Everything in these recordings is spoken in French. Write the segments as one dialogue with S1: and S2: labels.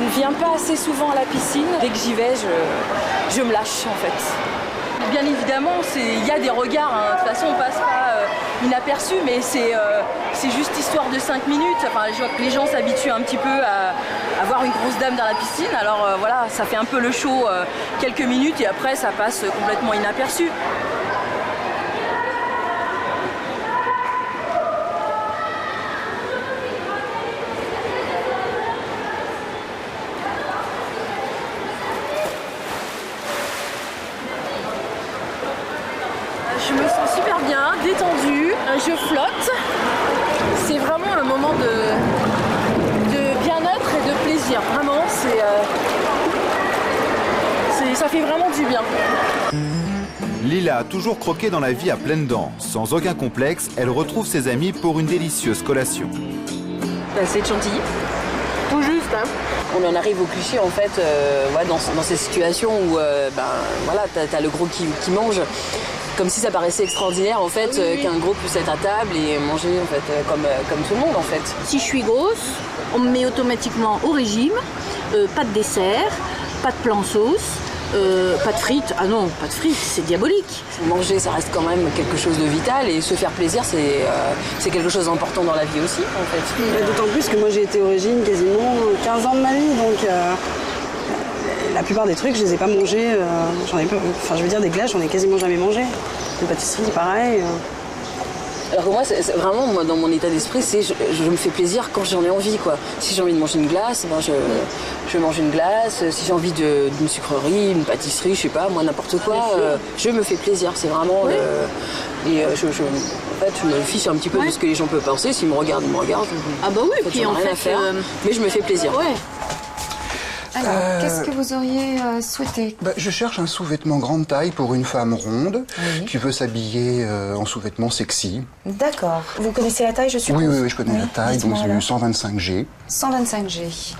S1: ne viens pas assez souvent à la piscine. Dès que j'y vais, je me lâche en fait. Bien évidemment, il y a des regards, hein. De toute façon on passe pas inaperçu, mais c'est juste histoire de 5 minutes. Enfin, je vois que les gens s'habituent un petit peu à voir une grosse dame dans la piscine, alors voilà, ça fait un peu le show quelques minutes et après ça passe complètement inaperçu. Je me sens super bien, détendue, je flotte. C'est vraiment un moment de bien-être et de plaisir. Vraiment, ça fait vraiment du bien.
S2: Lila a toujours croqué dans la vie à pleines dents. Sans aucun complexe, elle retrouve ses amis pour une délicieuse collation.
S1: C'est Chantilly. Tout juste, hein. On en arrive au cliché en fait, ouais, dans ces situations où voilà, t'as le gros qui mange. Comme si ça paraissait extraordinaire en fait qu'un gros puisse être à table et manger en fait comme tout le monde en fait.
S3: Si je suis grosse, on me met automatiquement au régime, pas de dessert, pas de plan sauce, pas de frites. Ah non, pas de frites, c'est diabolique.
S1: Manger, ça reste quand même quelque chose de vital et se faire plaisir, c'est quelque chose d'important dans la vie aussi en fait.
S4: D'autant plus que moi j'ai été au régime quasiment 15 ans de ma vie, donc la plupart des trucs je les ai pas mangés. Je veux dire des glaces, j'en ai quasiment jamais mangé. Des pâtisseries, pareil.
S1: Alors que moi, vraiment, moi, dans mon état d'esprit, je me fais plaisir quand j'en ai envie, quoi. Si j'ai envie de manger une glace, je mange une glace. Si j'ai envie d'une sucrerie, une pâtisserie, je sais pas, moi, n'importe quoi, je me fais plaisir. C'est vraiment...
S3: Oui.
S1: En fait, je me fiche un petit peu de ce que les gens peuvent penser. S'ils me regardent, ils me regardent.
S3: Ah bah oui,
S1: en fait,
S3: puis en
S1: rien
S3: fait...
S1: à faire, mais je me fais plaisir.
S3: Ouais.
S5: Alors, qu'est-ce que vous auriez souhaité?
S6: Je cherche un sous-vêtement grande taille pour une femme ronde qui veut s'habiller en sous-vêtements sexy.
S5: D'accord. Vous connaissez la taille, je suppose?
S6: Oui, je connais la taille, donc c'est du 125G.
S5: 125G.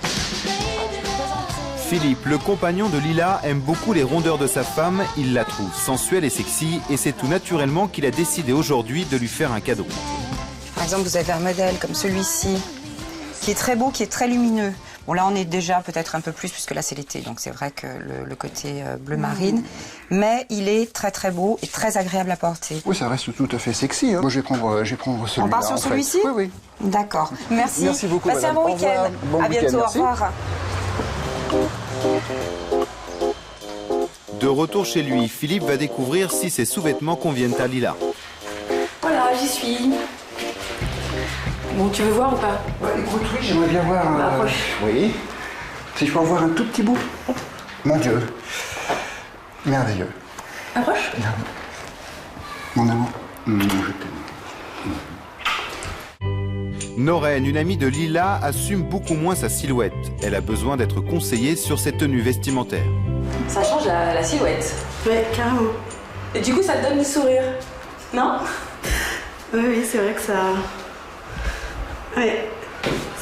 S2: Philippe, le compagnon de Lila, aime beaucoup les rondeurs de sa femme. Il la trouve sensuelle et sexy et c'est tout naturellement qu'il a décidé aujourd'hui de lui faire un cadeau.
S5: Par exemple, vous avez un modèle comme celui-ci, qui est très beau, qui est très lumineux. Bon, là, on est déjà peut-être un peu plus, puisque là, c'est l'été, donc c'est vrai que le côté bleu marine. Mais il est très, très beau et très agréable à porter.
S6: Oui, ça reste tout à fait sexy. Hein. Moi, je vais prendre celui-là.
S5: On part sur celui-ci?
S6: Oui.
S5: D'accord. Merci.
S6: Merci beaucoup,
S5: Passez un bon week-end.
S6: Bon
S5: à bientôt,
S6: merci.
S5: Au revoir.
S2: De retour chez lui, Philippe va découvrir si ses sous-vêtements conviennent à Lila.
S1: Voilà, j'y suis. Bon, tu veux voir ou pas?
S6: Écoute, oui, j'aimerais bien voir...
S1: Approche.
S6: Oui. Si je peux en voir un tout petit bout. Mon Dieu. Merveilleux.
S1: Approche.
S6: Mon amour. Je t'aime.
S2: Noreen, une amie de Lila, assume beaucoup moins sa silhouette. Elle a besoin d'être conseillée sur ses tenues vestimentaires.
S1: Ça change la silhouette.
S4: Ouais, carrément.
S1: Et du coup, ça te donne du sourire, non?
S4: Oui, c'est vrai que ça... Ouais,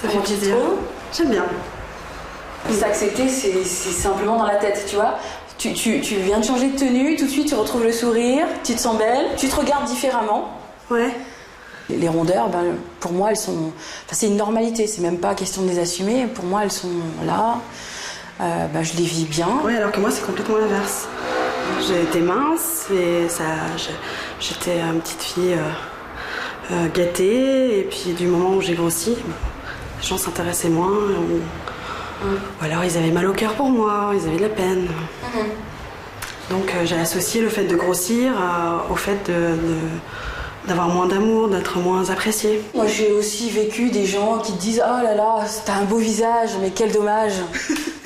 S4: ça fait plaisir. J'aime bien.
S1: S'accepter, c'est simplement dans la tête, tu vois. Tu viens de changer de tenue, tout de suite tu retrouves le sourire, tu te sens belle, tu te regardes différemment.
S4: Ouais.
S1: Les rondeurs, pour moi, elles sont... Enfin, c'est une normalité, c'est même pas question de les assumer. Pour moi, elles sont là, je les vis bien.
S4: Ouais, alors que moi, c'est complètement l'inverse. J'ai été mince et j'étais une petite fille gâtée. Et puis, du moment où j'ai grossi, les gens s'intéressaient moins. Ou alors, ils avaient mal au cœur pour moi, ils avaient de la peine. Donc, j'ai associé le fait de grossir au fait d'avoir moins d'amour, d'être moins appréciée.
S1: Moi, j'ai aussi vécu des gens qui disent « Oh là là, t'as un beau visage, mais quel dommage !»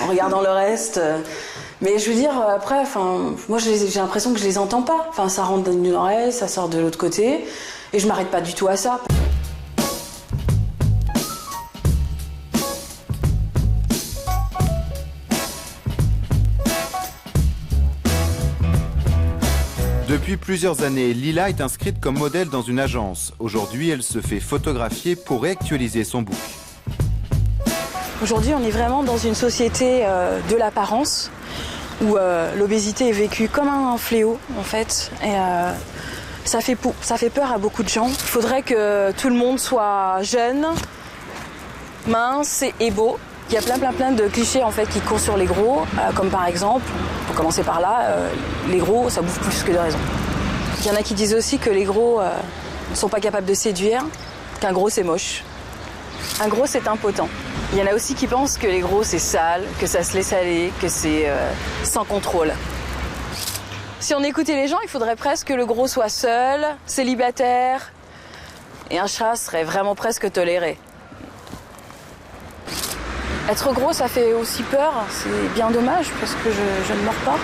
S1: en regardant le reste. Mais je veux dire, après, moi, j'ai l'impression que je les entends pas. Ça rentre d'une oreille, ça sort de l'autre côté, et je m'arrête pas du tout à ça.
S2: Depuis plusieurs années, Lila est inscrite comme modèle dans une agence. Aujourd'hui, elle se fait photographier pour réactualiser son book.
S1: Aujourd'hui, on est vraiment dans une société de l'apparence où l'obésité est vécue comme un fléau, en fait. Et ça fait peur à beaucoup de gens. Il faudrait que tout le monde soit jeune, mince et beau. Il y a plein de clichés en fait qui courent sur les gros, comme par exemple, pour commencer par là, les gros ça bouffe plus que de raison. Il y en a qui disent aussi que les gros ne sont pas capables de séduire, qu'un gros c'est moche. Un gros c'est impotent. Il y en a aussi qui pensent que les gros c'est sale, que ça se laisse aller, que c'est sans contrôle. Si on écoutait les gens, il faudrait presque que le gros soit seul, célibataire, et un chat serait vraiment presque toléré. Être gros, ça fait aussi peur, c'est bien dommage parce que je ne meurs pas.